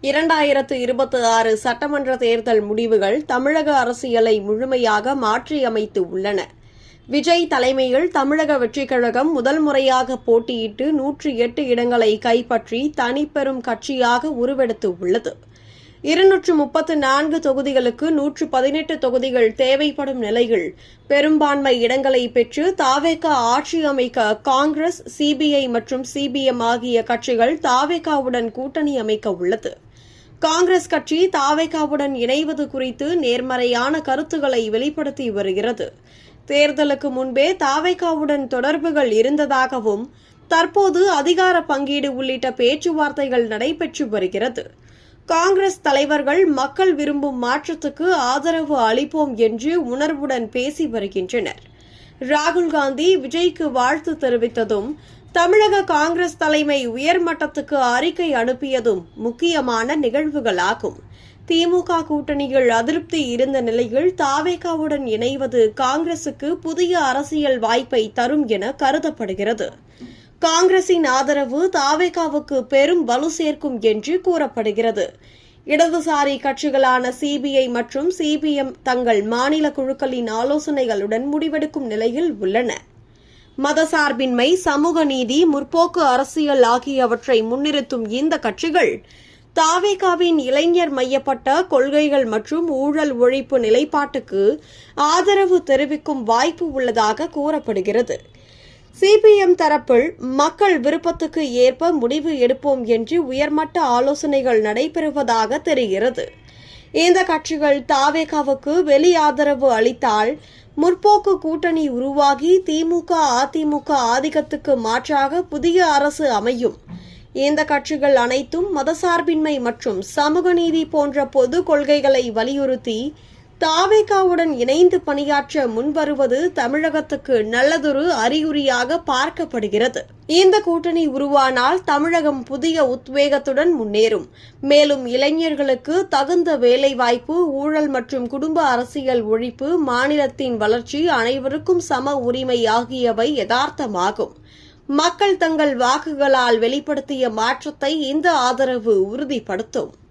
2026 சட்டமன்ற தேர்தல் முடிவுகள் தமிழக அரசியலை முழுமையாக மாற்றியமைத்து உள்ளன. விஜய் தலைமையில் தமிழக வெற்றிக் கழகம் முதல் முறையாக போட்டியிட்டு 108 இடங்களை கைப்பற்றி தனிப்பெரும் கட்சியாக உருவெடுத்து உள்ளது. 234 தொகுதிகளுக்கு 118 தொகுதிகள் தேவைப்படும் நிலையில் பெரும்பான்மை இடங்களை பெற்று தாவேக ஆட்சி அமைக்க காங்கிரஸ், சிபிஐ மற்றும் சிபிஎம் ஆகிய கட்சிகள் தாவேகாவுடன் கூட்டணி அமைக்க உள்ளது. காங்கிரஸ் கட்சி தாவேகாவுடன் இணைவது குறித்து நேர்மறையான கருத்துக்களை வெளிப்படுத்தி வருகிறது. தேர்தலுக்கு முன்பே தாவேகாவுடன் தொடர்புகள் இருந்ததாகவும் தற்போது அதிகார பங்கீடு உள்ளிட்ட பேச்சுவார்த்தைகள் நடைபெற்று வருகிறது. காங்கிரஸ் தலைவர்கள் மக்கள் விரும்பும் மாற்றத்துக்கு ஆதரவு அளிப்போம் என்று உணர்வுடன் பேசி வருகின்றனர். ராகுல் காந்தி விஜய்க்கு வாழ்த்து தெரிவித்ததும் தமிழக காங்கிரஸ் தலைமை உயர்மட்டத்துக்கு அறிக்கை அனுப்பியதும் முக்கியமான நிகழ்வுகளாகும். திமுக கூட்டணியில் அதிருப்தி இருந்த நிலையில் தாவேகாவுடன் இணைவது காங்கிரசுக்கு புதிய அரசியல் வாய்ப்பை தரும் என கருதப்படுகிறது. காங்கிரசின் ஆதரவு தாவேகாவுக்கு பெரும் வலு சேர்க்கும் என்று கூறப்படுகிறது. இடதுசாரி கட்சிகளான சிபிஐ மற்றும் சிபிஎம் தங்கள் மாநில குழுக்களின் ஆலோசனைகளுடன் முடிவெடுக்கும் நிலையில் உள்ளன. மதசார்பின்மை, சமூக நீதி, முற்போக்கு அரசியல் ஆகியவற்றை முன்னிறுத்தும் இந்த கட்சிகள் தாவேகாவின் இளைஞர் மையப்பட்ட கொள்கைகள் மற்றும் ஊழல் ஒழிப்பு நிலைப்பாட்டுக்கு ஆதரவு தெரிவிக்கும் வாய்ப்பு உள்ளதாக கூறப்படுகிறது. சிபிஎம் தரப்பில் மக்கள் விருப்பத்துக்கு ஏற்ப முடிவு எடுப்போம் என்று உயர்மட்ட ஆலோசனைகள் நடைபெறுவதாக தெரிகிறது. இந்த கட்சிகள் தாவேகாவுக்கு வெளி ஆதரவு அளித்தால் முற்போக்கு கூட்டணி உருவாகி திமுக, அதிமுக ஆதிக்கத்துக்கு மாற்றாக புதிய அரசு அமையும். இந்த கட்சிகள் அனைத்தும் மதசார்பின்மை மற்றும் சமூக நீதி போன்ற பொது கொள்கைகளை வலியுறுத்தி தாவேகாவுடன் இணைந்து பணியாற்ற முன்வருவது தமிழகத்துக்கு நல்லதொரு அறிகுறியாக பார்க்கப்படுகிறது. இந்த கூட்டணி உருவானால் தமிழகம் புதிய உத்வேகத்துடன் முன்னேறும். மேலும் இளைஞர்களுக்கு தகுந்த வேலைவாய்ப்பு, ஊழல் மற்றும் குடும்ப அரசியல் ஒழிப்பு, மாநிலத்தின் வளர்ச்சி, அனைவருக்கும் சம உரிமை ஆகியவை யதார்த்தமாகும். மக்கள் தங்கள் வாக்குகளால் வெளிப்படுத்திய மாற்றத்தை இந்த ஆதரவு உறுதிப்படுத்தும்.